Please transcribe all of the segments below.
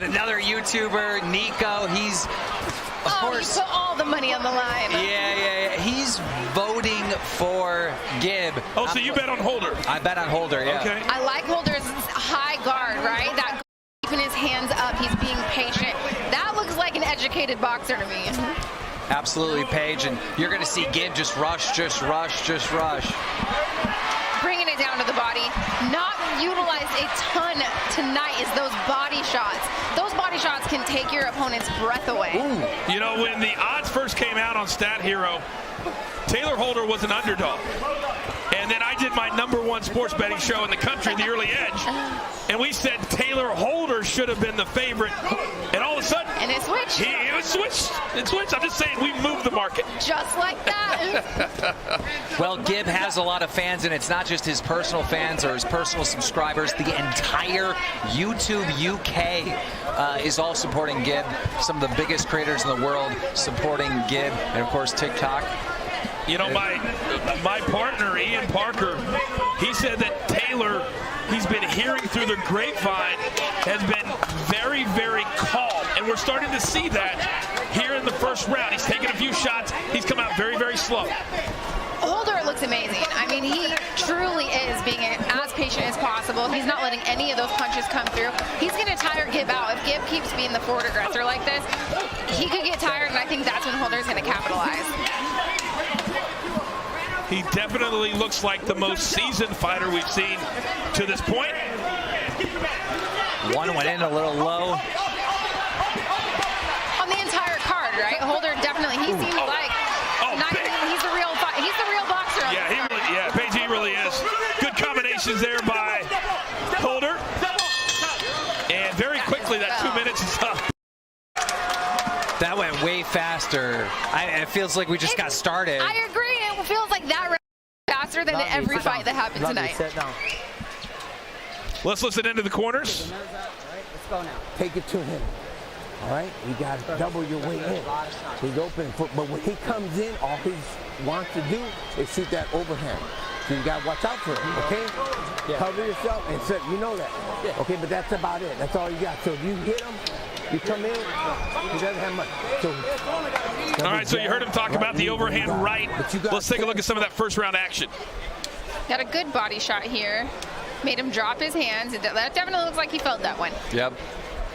Another YouTuber, Nico, he's, of course, he put all the money on the line. Yeah. He's voting for Gib. Oh, so you bet on Holder? I bet on Holder, yeah. Okay. I like Holder's high guard, right? That keeping his hands up, he's being patient. That looks like an educated boxer to me. Absolutely, Paige, and you're going to see Gib just rush. Bringing it down to the body. Not utilized a ton tonight is those body shots. Those body shots can take your opponent's breath away. Ooh. You know, when the odds first came out on Stat Hero, Tayler Holder was an underdog. And then I did my #1 sports betting show in the country, The Early Edge, and we said Tayler Holder should have been the favorite. And all of a sudden, and it switched. It switched. I'm just saying, we moved the market. Just like that. Well, Gib has a lot of fans, and it's not just his personal fans or his personal subscribers. The entire YouTube UK is all supporting Gib. Some of the biggest creators in the world supporting Gib, and of course TikTok. You know, my partner, Ian Parker, he said that Tayler, he's been hearing through the grapevine, has been very, very calm. And we're starting to see that here in the first round. He's taken a few shots. He's come out very, very slow. Holder looks amazing. I mean, he truly is being as patient as possible. He's not letting any of those punches come through. He's going to tire Gib out. If Gib keeps being the forward aggressor like this, he could get tired, and I think that's when Holder's going to capitalize. He definitely looks like the most seasoned fighter we've seen to this point. One went in a little low. On the entire card, right? Holder definitely, he seems like he's the real boxer. Yeah, Paige, he really is. Good combinations there by Holder. And very quickly, that 2 minutes is up. That went way faster. It feels like we just got started. I agree. It feels like that faster than every fight that happened tonight. Let's listen into the corners. Let's go now. Take it to him. All right? You got to double your way in. He's open. But when he comes in, all he wants to do is shoot that overhand. So you got to watch out for him, okay? Yeah. Cover yourself and set. You know that. Yeah. Okay, but that's about it. That's all you got. So if you hit him, you come in, he doesn't have much. So, all right, so you heard him talk about the overhand right. Let's take a look at some of that first round action. Got a good body shot here. Made him drop his hands. That definitely looks like he felt that one. Yep.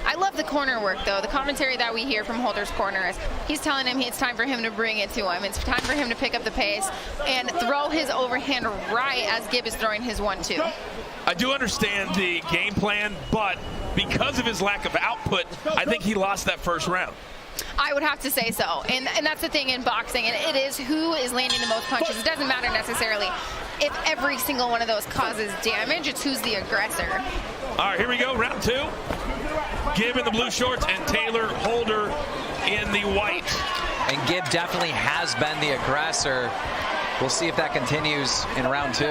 I love the corner work, though. The commentary that we hear from Holder's corner is he's telling him it's time for him to bring it to him. It's time for him to pick up the pace and throw his overhand right as Gib is throwing his 1-2. I do understand the game plan, but because of his lack of output, I think he lost that first round. I would have to say so. And that's the thing in boxing, and it is who is landing the most punches. It doesn't matter necessarily if every single one of those causes damage. It's who's the aggressor. All right, here we go, round 2. Gib in the blue shorts and Tayler Holder in the white. And Gib definitely has been the aggressor. We'll see if that continues in round 2.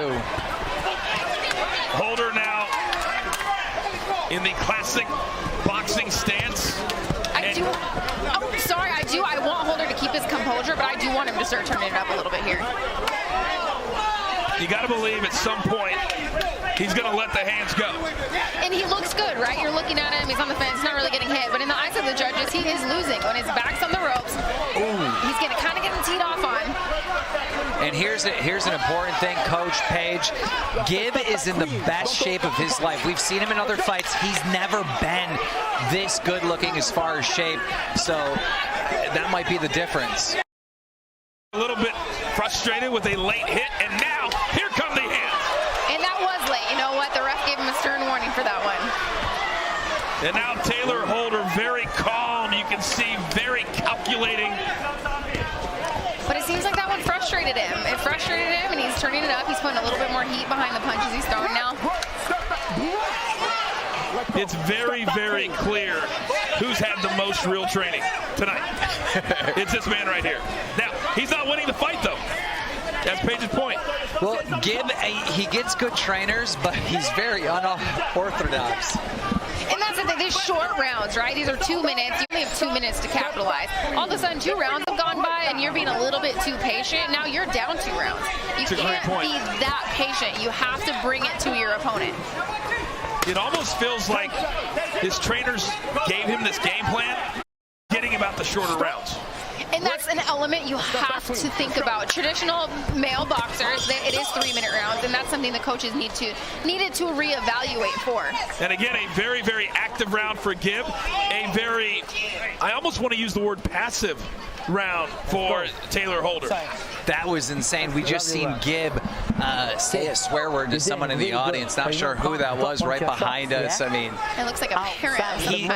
Holder now in the classic boxing stance. I want Holder to keep his composure, but I do want him to start turning it up a little bit here. You got to believe at some point he's going to let the hands go. And he looks good, right? You're looking at him, he's on the fence, not really getting hit, but in the eyes of the judges, he is losing. When his back's on the ropes, he's kind of getting teed off on. And here's an important thing, Coach Paige. Gib is in the best shape of his life. We've seen him in other fights. He's never been this good looking as far as shape. So that might be the difference. A little bit frustrated with a late hit, and now here come the hands. And that was late. You know what? The ref gave him a stern warning for that one. And now Tayler Holder very calm. You can see very calculating. But it seems like that one frustrated him. It frustrated him, and he's turning it up. He's putting a little bit more heat behind the punches he's throwing now. It's very, very clear who's had the most real training tonight. It's this man right here. Now, he's not winning the fight, though. That's Paige's point. Well, Gib, he gets good trainers, but he's very unorthodox. And that's the thing, these short rounds, right? These are 2 minutes. You only have 2 minutes to capitalize. All of a sudden, 2 rounds have gone by, and you're being a little bit too patient. Now you're down 2 rounds. You can't be that patient. You have to bring it to your opponent. It almost feels like his trainers gave him this game plan, getting about the shorter rounds. And that's an element you have to think about. Traditional male boxers, it is 3-minute rounds, and that's something the coaches needed to reevaluate for. And again, a very, very active round for Gib. A very, I almost want to use the word passive round for Tayler Holder. That was insane. We just seen Gib say a swear word to someone in the audience. Not sure who that was right behind us. I mean, it looks like a parent.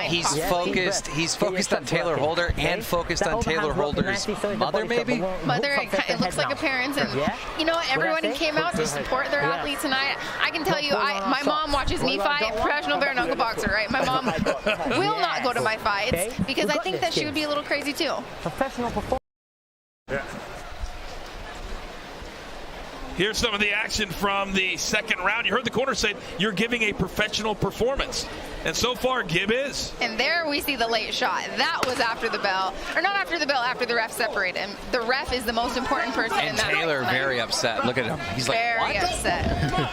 He's focused. He's focused on Tayler Holder and focused on Tayler Holder's mother, maybe? Mother, it looks like a parent. And you know what? Everyone who came out to support their athlete tonight, I can tell you, my mom watches me fight, professional bare knuckle boxer, right? My mom will not go to my fights because I think that she would be a little crazy too. Professional performance. Yeah. Here's some of the action from the second round. You heard the corner say you're giving a professional performance. And so far, Gib is. And there we see the late shot. That was after the bell. Or not after the bell, after the ref separated him. The ref is the most important person in that. And Tayler very upset. Look at him. He's like, very upset.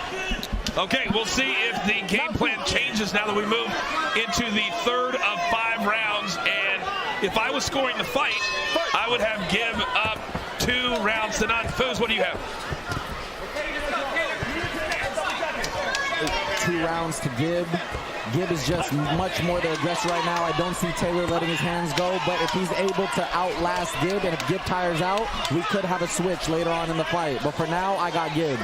Okay, we'll see if the game plan changes now that we move into the third of 5 rounds. And if I was scoring the fight, I would have Gib up 2 rounds to none. Foos, what do you have? 2 rounds to Gib. Gib is just much more the aggressor right now. I don't see Tayler letting his hands go, but if he's able to outlast Gib, and if Gib tires out, we could have a switch later on in the fight. But for now, I got Gib.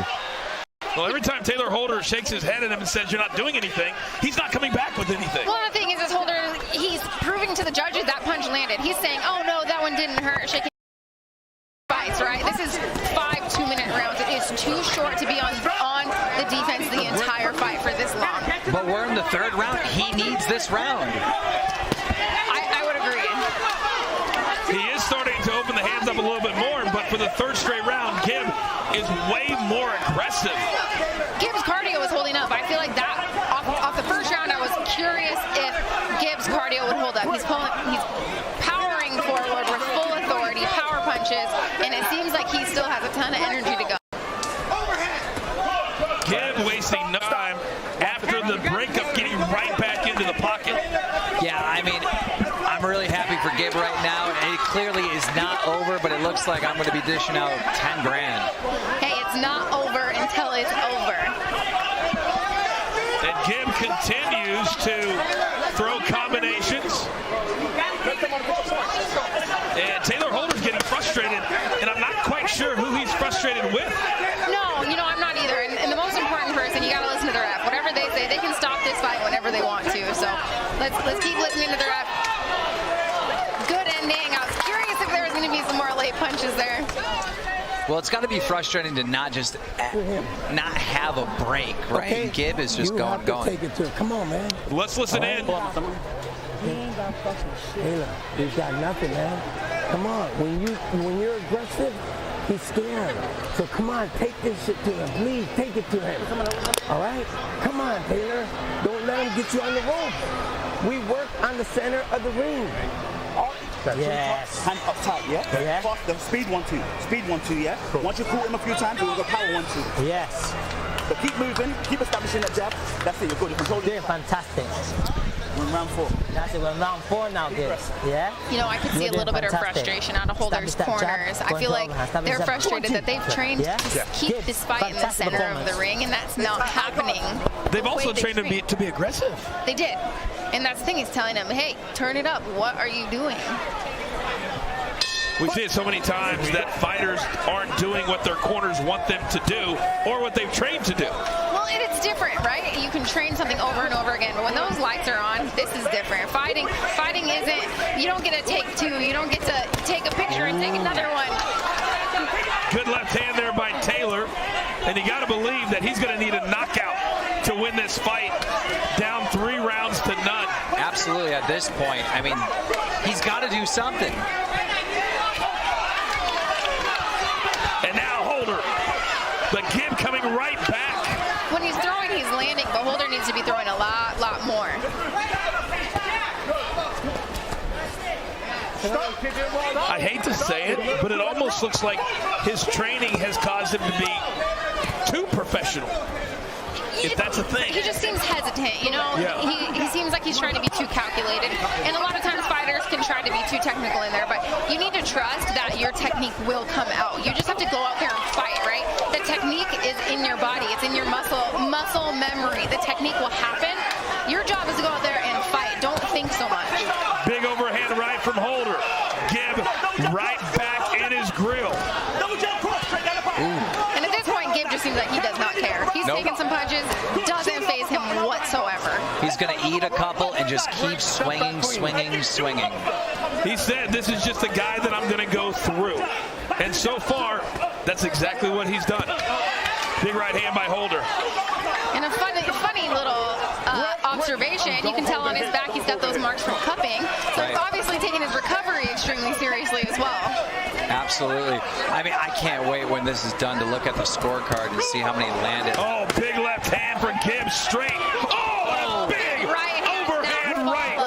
Well, every time Tayler Holder shakes his head at him and says you're not doing anything, he's not coming back with anything. Well, the thing is, this Holder, he's proving to the judges that punch landed. He's saying, oh no, that one didn't hurt. Shaking fights, right? This is 5 2-minute rounds. It is too short to be on the defense the entire fight for this long. But we're in the third round. He needs this round. I would agree. He is starting to open the hands up a little bit more, but for the third straight round, Gib is way more aggressive. Gib's cardio was holding up. I feel like that off the first round, I was curious if Gib's cardio would hold up. He's powering forward with full authority, power punches, and it seems like he still has a ton of energy to go. Gib wasting no time after the breakup, getting right back into the pocket. Yeah, I mean, I'm really happy for Gib right now. It clearly is not over, but it looks like I'm going to be dishing out 10 grand. Hey, it's not over until it's over. And Gib continues to throw combinations. And Tayler Holder's getting frustrated, and I'm not quite sure who he's frustrated with. No, you know, I'm not either. And the most important person, you got to listen to the ref. Whatever they say, they can stop this fight whenever they want to. So let's keep listening to the ref. Good ending. I was curious if there was going to be some more late punches there. Well, it's got to be frustrating to not not have a break, right? Okay. Gib is just going. Take it to him. Come on, man. Let's listen in. Tayler, he's got nothing, man. Come on. When you're aggressive, he's scared. So come on, take this shit to him. Please, take it to him. All right? Come on, Tayler. Don't let him get you on the rope. We work on the center of the ring. Yes. Hand up tight, yeah? Yeah. Faster. Speed 1-2. Speed 1-2, yeah? Cool. Once you caught him a few times, we'll go power 1-2. Yes. But keep moving, keep establishing that jab. That's it, you're good. You control it. Doing fantastic. We're in round 4. That's it. We're in round 4 now, Gib. Yeah? You know, I could see a little bit of frustration out of Holder's corners. I feel like they're frustrated that they've trained to keep this fight in the center of the ring, and that's not happening. They've also trained him to be aggressive. They did. And that's the thing, he's telling him, hey, turn it up. What are you doing? We see it so many times that fighters aren't doing what their corners want them to do or what they've trained to do. Well, it's different, right? You can train something over and over again, but when those lights are on, this is different. Fighting isn't, you don't get to take 2, you don't get to take a picture and take another one. Good left hand there by Tayler, and you got to believe that he's going to need a knockout to win this fight, down 3 rounds to none. Absolutely, at this point, I mean, he's got to do something. And now Holder, but Gib coming right back. When he's throwing, he's landing, but Holder needs to be throwing a lot more. I hate to say it, but it almost looks like his training has caused him to be too professional. if that's a thing. He just seems hesitant, you know? Yeah. He seems like he's trying to be too calculated. And a lot of times fighters can try to be too technical in there, but you need to trust that your technique will come out. You just have to go out there and fight, right? The technique is in your body. It's in your muscle memory. The technique will happen. Your job is to go out there and fight. Don't think so much. Big overhand right from Holder. Gib right back in his grill. And at this point, Gib just seems like he does not care. He's taking some punches, doesn't faze him whatsoever. He's going to eat a couple and just keep swinging, swinging, swinging. He said, this is just a guy that I'm going to go through. And so far, that's exactly what he's done. Big right hand by Holder. And a funny little observation, you can tell on his back he's got those marks from cupping. So he's obviously taking his recovery extremely seriously as well. Absolutely. I mean, I can't wait when this is done to look at the scorecard and see how many landed. Oh, big left hand for Gib straight. Oh, big right overhand right.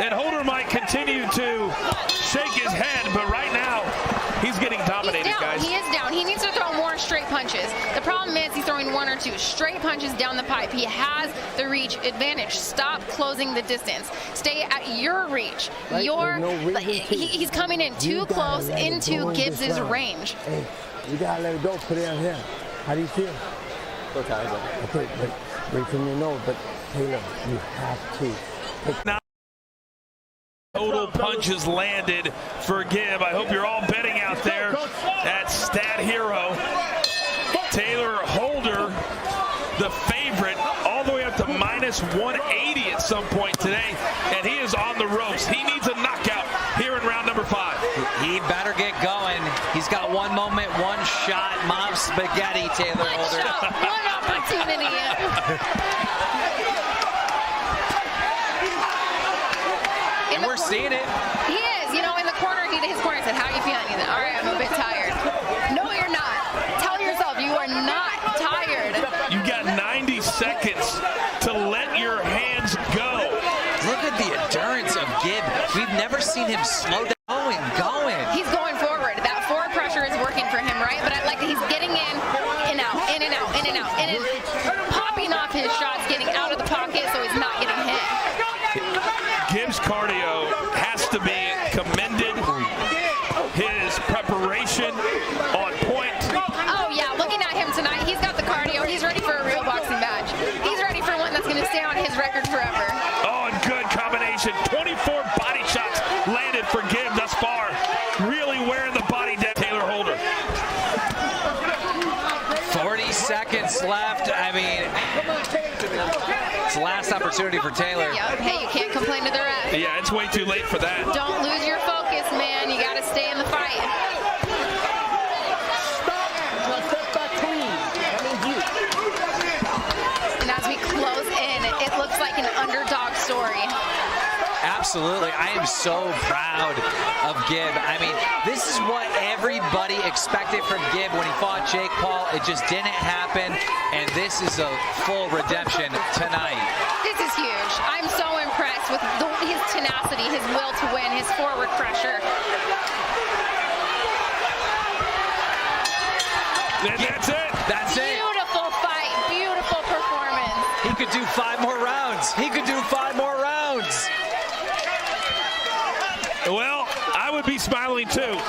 And Holder might continue to shake his head, but right now he's getting dominated, He's down. guys. He is down. He needs to throw more straight punches. The problem is he's throwing one or two straight punches down the pipe. He has the reach advantage. Stop closing the distance. Stay at your reach. He's coming in too close into Gibbs' range. Hey, you gotta let it go. Put it on him. How do you feel? Go Tayler. Okay, but right from your nose. But Tayler, you have to. Now, total punches landed for Gib. I hope you're all betting out there at Stat Hero. Tayler Holder, the favorite, all the way up to minus 180 at some point today, and he is on the ropes. He needs a knockout here in round number 5. He better get going. He's got one moment, one shot. Mom spaghetti, Tayler Holder. One opportunity. And we're seeing it. He is. You know, in the corner, his corner said, how are you feeling? He's like, all right, I'm a bit tired. No, you're not. Tell yourself you are not tired. You got 90 seconds to let your hands go. Look at the endurance of Gib. We've never seen him slow down. Going. He's going forward. That forward pressure is working for him, right? But I like that he's getting in and out, in and out, in and out, and popping off his shots, getting out of the pocket so he's not getting hit. Gibbs' cardio has to be commended. His preparation on point. Oh, yeah, looking at him tonight, he's got the cardio. He's ready for a real boxing match. He's ready for one that's going to stay on his record forever. Oh, and good combination. 24 body shots landed for Gib thus far. Really wearing the body down. Tayler Holder. 40 seconds left. I mean, it's the last opportunity for Tayler. Yep. Hey, you can't complain to the ref. Yeah, it's way too late for that. Don't lose your focus, man. You got to stay in the fight. And as we close in, it looks like an underdog story. Absolutely. I am so proud of Gib. I mean, this is what everybody expected from Gib when he fought Jake Paul. It just didn't happen, and this is a full redemption tonight. This is huge. I'm so impressed with his tenacity, his will to win, his forward pressure. And that's it. That's it. Beautiful fight. Beautiful performance. He could do 5 more rounds. He could do 5 more rounds. Well, I would be smiling too. Yeah,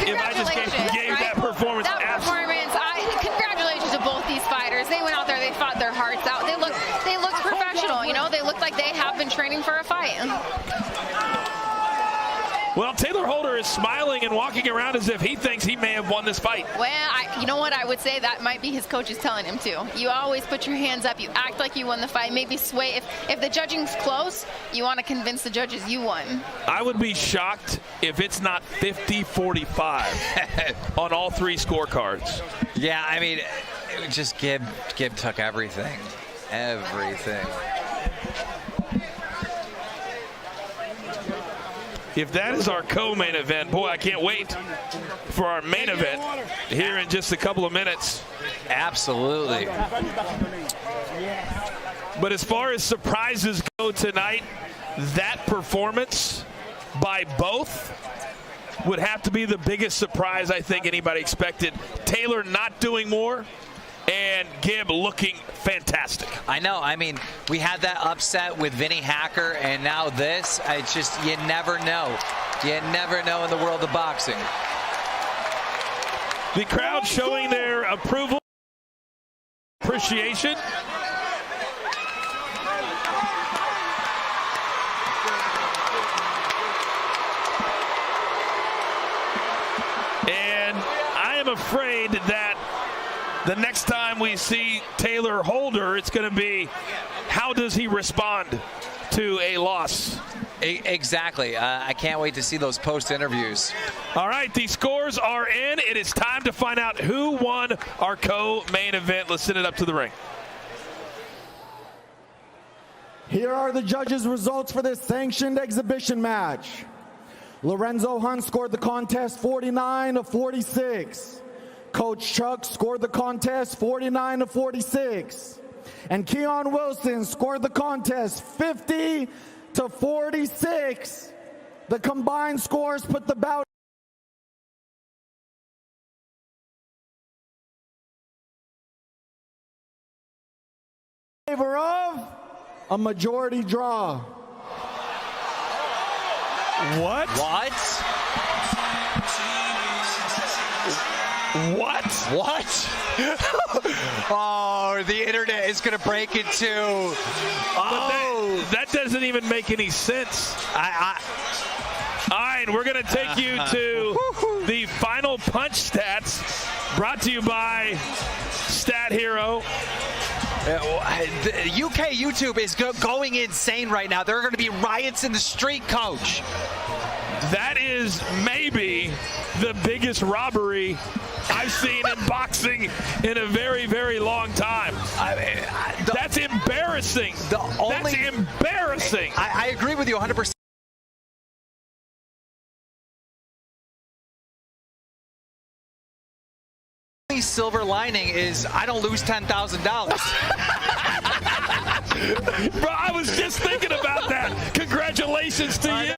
if I just gave right? that performance. That performance, congratulations to both these fighters. They went out there, they fought their hearts out. They looked professional, you know? They looked like they have been training for a fight. Well, Tayler Holder is smiling and walking around as if he thinks he may have won this fight. Well, you know what? I would say that might be his coaches telling him to. You always put your hands up. You act like you won the fight. Maybe sway. If the judging's close, you want to convince the judges you won. I would be shocked if it's not 50-45 on all 3 scorecards. Yeah, I mean, it just Gib took everything. Everything. If that is our co-main event, boy, I can't wait for our main event here in just a couple of minutes. Absolutely. But as far as surprises go tonight, that performance by both would have to be the biggest surprise I think anybody expected. Tayler not doing more, and Gib looking fantastic. I know. I mean, we had that upset with Vinny Hacker, and now this. It's just, you never know. You never know in the world of boxing. The crowd showing their approval, appreciation. And I am afraid that the next time we see Tayler Holder, it's going to be, how does he respond to a loss? Exactly. I can't wait to see those post interviews. All right, the scores are in. It is time to find out who won our co-main event. Let's send it up to the ring. Here are the judges' results for this sanctioned exhibition match. Lorenzo Hunt scored the contest 49-46. Coach Chuck scored the contest 49-46. And Keon Wilson scored the contest 50-46. The combined scores put the bout in favor of a majority draw. What? What? What? What? Oh, the internet is going to break into. Oh, that doesn't even make any sense. All right, we're going to take you to the final punch stats, brought to you by Stat Hero. The UK YouTube is going insane right now. There are going to be riots in the street, Coach. That is maybe the biggest robbery I've seen in boxing in a very, very long time. That's embarrassing. That's embarrassing. I agree with you 100%. The silver lining is I don't lose $10,000. Bro, I was just thinking about that. Congratulations to you.